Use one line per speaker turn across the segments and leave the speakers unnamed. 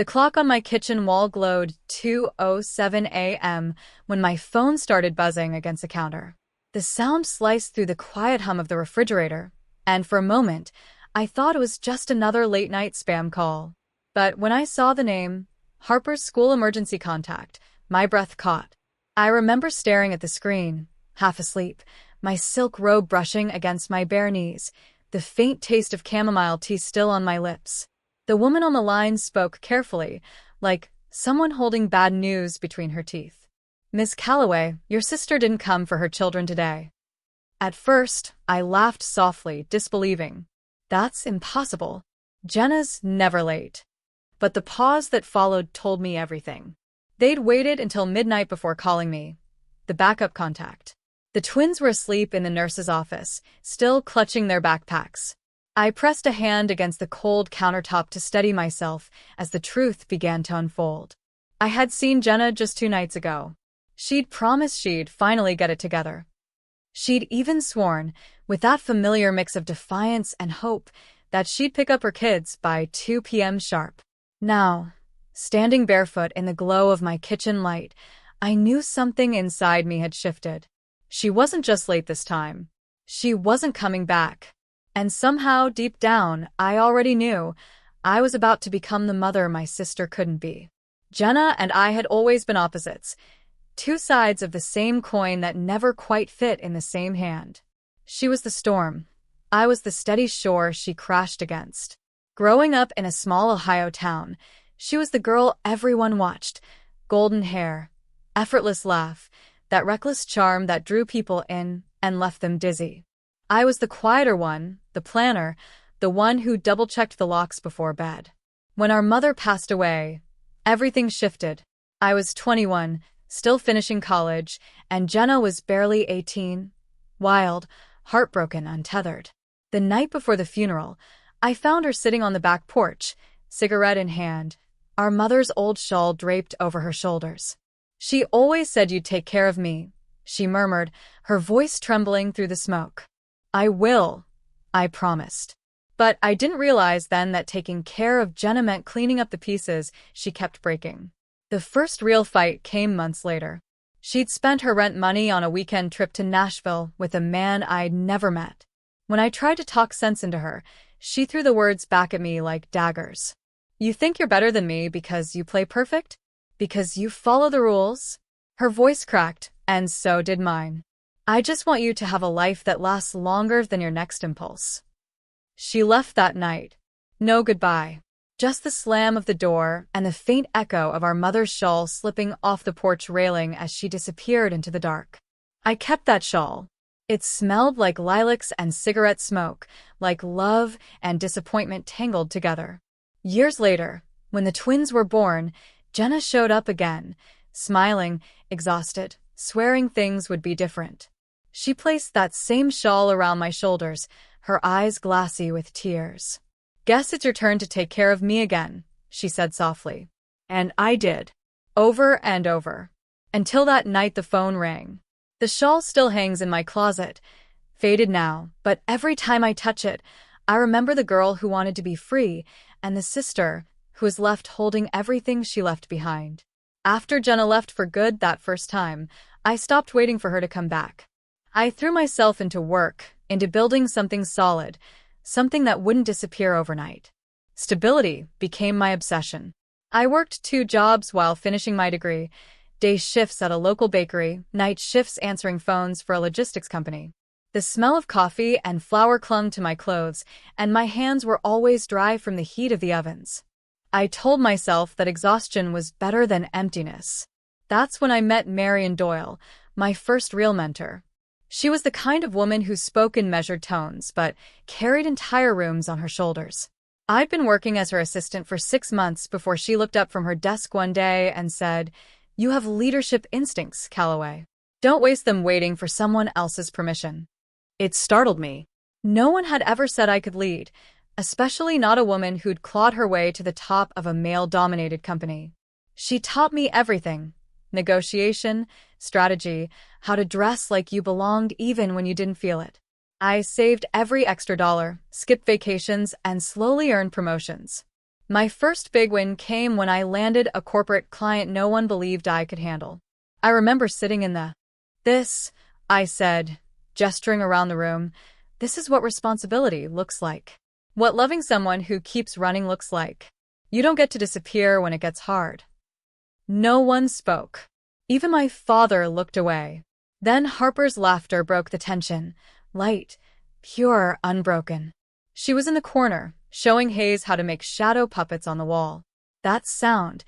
The clock on my kitchen wall glowed 2:07 a.m. when my phone started buzzing against the counter. The sound sliced through the quiet hum of the refrigerator, and for a moment, I thought it was just another late-night spam call. But when I saw the name, Harper's School Emergency Contact, my breath caught. I remember staring at the screen, half asleep, my silk robe brushing against my bare knees, the faint taste of chamomile tea still on my lips. The woman on the line spoke carefully, like someone holding bad news between her teeth. "Miss Calloway, your sister didn't come for her children today." At first, I laughed softly, disbelieving. That's impossible. Jenna's never late. But the pause that followed told me everything. They'd waited until midnight before calling me, the backup contact. The twins were asleep in the nurse's office, still clutching their backpacks. I pressed a hand against the cold countertop to steady myself as the truth began to unfold. I had seen Jenna just 2 nights ago. She'd promised she'd finally get it together. She'd even sworn, with that familiar mix of defiance and hope, that she'd pick up her kids by 2 p.m. sharp. Now, standing barefoot in the glow of my kitchen light, I knew something inside me had shifted. She wasn't just late this time. She wasn't coming back. And somehow, deep down, I already knew I was about to become the mother my sister couldn't be. Jenna and I had always been opposites, 2 sides of the same coin that never quite fit in the same hand. She was the storm. I was the steady shore she crashed against. Growing up in a small Ohio town, she was the girl everyone watched. Golden hair, effortless laugh, that reckless charm that drew people in and left them dizzy. I was the quieter one, the planner, the one who double-checked the locks before bed. When our mother passed away, everything shifted. I was 21, still finishing college, and Jenna was barely 18, wild, heartbroken, untethered. The night before the funeral, I found her sitting on the back porch, cigarette in hand, our mother's old shawl draped over her shoulders. "She always said you'd take care of me," she murmured, her voice trembling through the smoke. "I will," I promised. But I didn't realize then that taking care of Jenna meant cleaning up the pieces she kept breaking. The first real fight came months later. She'd spent her rent money on a weekend trip to Nashville with a man I'd never met. When I tried to talk sense into her, she threw the words back at me like daggers. "You think you're better than me because you play perfect? Because you follow the rules?" Her voice cracked, and so did mine. "I just want you to have a life that lasts longer than your next impulse." She left that night. No goodbye. Just the slam of the door and the faint echo of our mother's shawl slipping off the porch railing as she disappeared into the dark. I kept that shawl. It smelled like lilacs and cigarette smoke, like love and disappointment tangled together. Years later, when the twins were born, Jenna showed up again, smiling, exhausted, swearing things would be different. She placed that same shawl around my shoulders, her eyes glassy with tears. "Guess it's your turn to take care of me again," she said softly. And I did. Over and over. Until that night the phone rang. The shawl still hangs in my closet, faded now, but every time I touch it, I remember the girl who wanted to be free and the sister who was left holding everything she left behind. After Jenna left for good that first time, I stopped waiting for her to come back. I threw myself into work, into building something solid, something that wouldn't disappear overnight. Stability became my obsession. I worked 2 jobs while finishing my degree, day shifts at a local bakery, night shifts answering phones for a logistics company. The smell of coffee and flour clung to my clothes, and my hands were always dry from the heat of the ovens. I told myself that exhaustion was better than emptiness. That's when I met Marian Doyle, my first real mentor. She was the kind of woman who spoke in measured tones, but carried entire rooms on her shoulders. I'd been working as her assistant for 6 months before she looked up from her desk one day and said, "You have leadership instincts, Calloway. Don't waste them waiting for someone else's permission." It startled me. No one had ever said I could lead, especially not a woman who'd clawed her way to the top of a male-dominated company. She taught me everything: negotiation, strategy, how to dress like you belonged even when you didn't feel it. I saved every extra dollar, skipped vacations, and slowly earned promotions. My first big win came when I landed a corporate client no one believed I could handle. I remember sitting in this, I said, gesturing around the room. This is what responsibility looks like. What loving someone who keeps running looks like. You don't get to disappear when it gets hard. No one spoke. Even my father looked away. Then Harper's laughter broke the tension. Light, pure, unbroken. She was in the corner, showing Hayes how to make shadow puppets on the wall. That sound,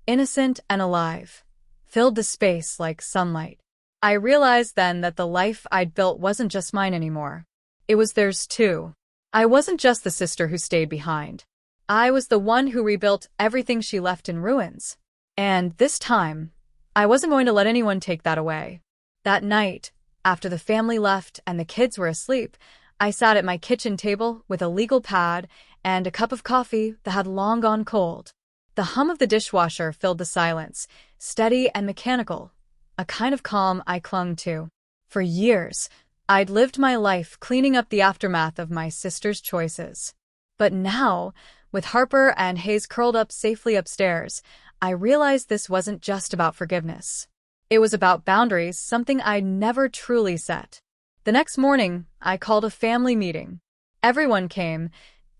innocent and alive, filled the space like sunlight. I realized then that the life I'd built wasn't just mine anymore. It was theirs too. I wasn't just the sister who stayed behind. I was the one who rebuilt everything she left in ruins. And this time, I wasn't going to let anyone take that away. That night, after the family left and the kids were asleep, I sat at my kitchen table with a legal pad and a cup of coffee that had long gone cold. The hum of the dishwasher filled the silence, steady and mechanical, a kind of calm I clung to. For years, I'd lived my life cleaning up the aftermath of my sister's choices. But now, with Harper and Hayes curled up safely upstairs, I realized this wasn't just about forgiveness. It was about boundaries, something I'd never truly set. The next morning, I called a family meeting. Everyone came,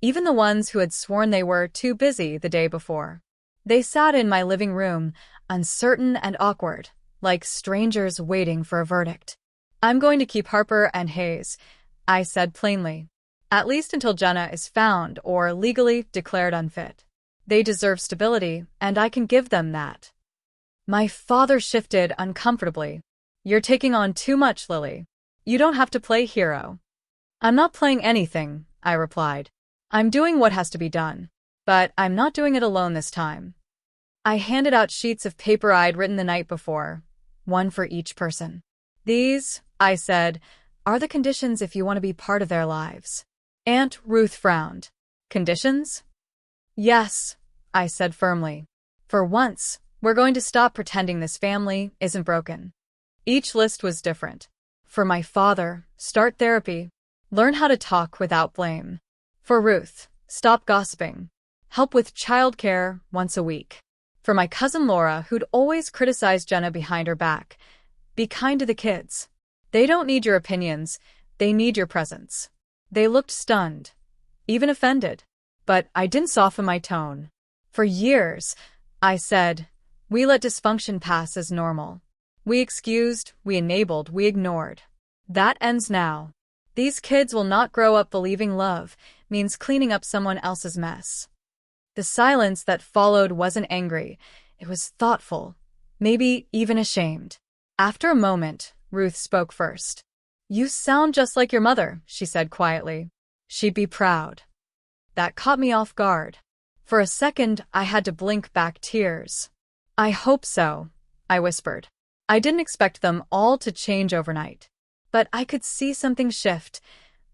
even the ones who had sworn they were too busy the day before. They sat in my living room, uncertain and awkward, like strangers waiting for a verdict. I'm going to keep Harper and Hayes, I said plainly. At least until Jenna is found or legally declared unfit. They deserve stability, and I can give them that. My father shifted uncomfortably. You're taking on too much, Lily. You don't have to play hero. I'm not playing anything, I replied. I'm doing what has to be done. But I'm not doing it alone this time. I handed out sheets of paper I'd written the night before, one for each person. These, I said, are the conditions if you want to be part of their lives. Aunt Ruth frowned. Conditions? Yes, I said firmly. For once, we're going to stop pretending this family isn't broken. Each list was different. For my father, start therapy. Learn how to talk without blame. For Ruth, stop gossiping. Help with childcare once a week. For my cousin Laura, who'd always criticized Jenna behind her back, be kind to the kids. They don't need your opinions, they need your presence. They looked stunned, even offended. But I didn't soften my tone. For years, I said, we let dysfunction pass as normal. We excused, we enabled, we ignored. That ends now. These kids will not grow up believing love means cleaning up someone else's mess. The silence that followed wasn't angry. It was thoughtful, maybe even ashamed. After a moment, Ruth spoke first. You sound just like your mother, she said quietly. She'd be proud. That caught me off guard. For a second, I had to blink back tears. I hope so, I whispered. I didn't expect them all to change overnight. But I could see something shift.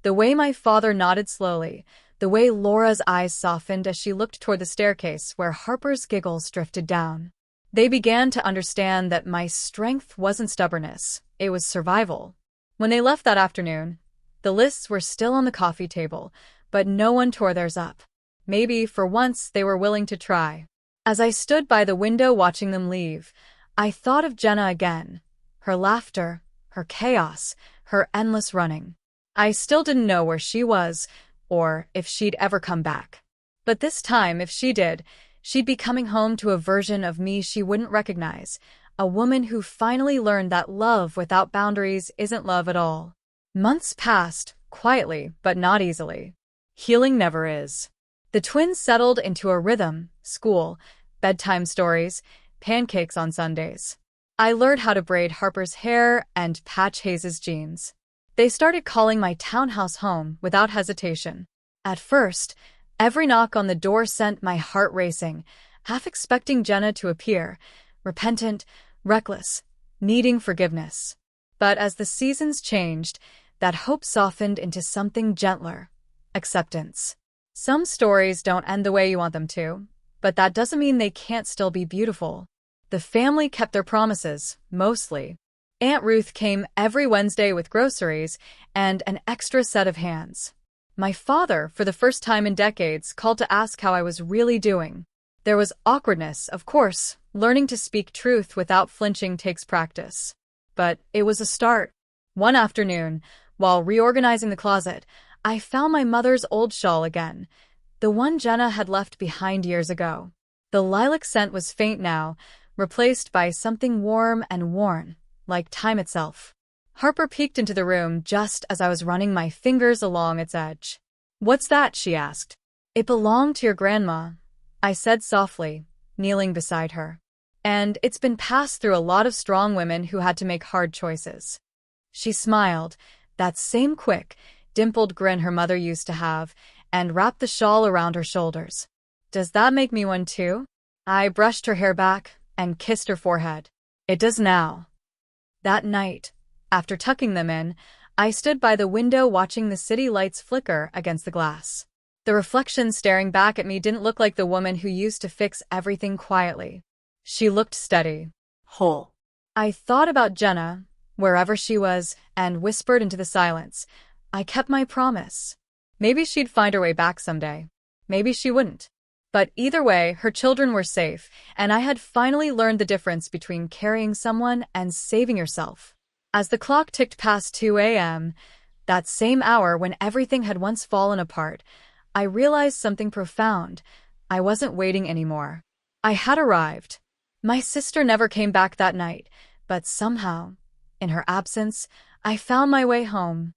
The way my father nodded slowly, the way Laura's eyes softened as she looked toward the staircase where Harper's giggles drifted down. They began to understand that my strength wasn't stubbornness, it was survival. When they left that afternoon, the lists were still on the coffee table, but no one tore theirs up. Maybe, for once, they were willing to try. As I stood by the window watching them leave, I thought of Jenna again. Her laughter, her chaos, her endless running. I still didn't know where she was, or if she'd ever come back. But this time, if she did, she'd be coming home to a version of me she wouldn't recognize, a woman who finally learned that love without boundaries isn't love at all. Months passed, quietly, but not easily. Healing never is. The twins settled into a rhythm, school, bedtime stories, pancakes on Sundays. I learned how to braid Harper's hair and patch Hayes's jeans. They started calling my townhouse home without hesitation. At first, every knock on the door sent my heart racing, half expecting Jenna to appear, repentant, reckless, needing forgiveness. But as the seasons changed, that hope softened into something gentler, acceptance. Some stories don't end the way you want them to, but that doesn't mean they can't still be beautiful. The family kept their promises, mostly. Aunt Ruth came every Wednesday with groceries and an extra set of hands. My father, for the first time in decades, called to ask how I was really doing. There was awkwardness, of course. Learning to speak truth without flinching takes practice. But it was a start. One afternoon, while reorganizing the closet, I found my mother's old shawl again, the one Jenna had left behind years ago. The lilac scent was faint now, replaced by something warm and worn, like time itself. Harper peeked into the room just as I was running my fingers along its edge. "What's that?" she asked. "It belonged to your grandma," I said softly, kneeling beside her. "And it's been passed through a lot of strong women who had to make hard choices." She smiled, that same quick, dimpled grin her mother used to have, and wrapped the shawl around her shoulders. "Does that make me one too?" I brushed her hair back and kissed her forehead. "It does now." That night, after tucking them in, I stood by the window watching the city lights flicker against the glass. The reflection staring back at me didn't look like the woman who used to fix everything quietly. She looked steady, whole. I thought about Jenna, wherever she was, and whispered into the silence, I kept my promise. Maybe she'd find her way back someday. Maybe she wouldn't. But either way, her children were safe, and I had finally learned the difference between carrying someone and saving yourself. As the clock ticked past 2 a.m., that same hour when everything had once fallen apart, I realized something profound. I wasn't waiting anymore. I had arrived. My sister never came back that night, but somehow, in her absence, I found my way home.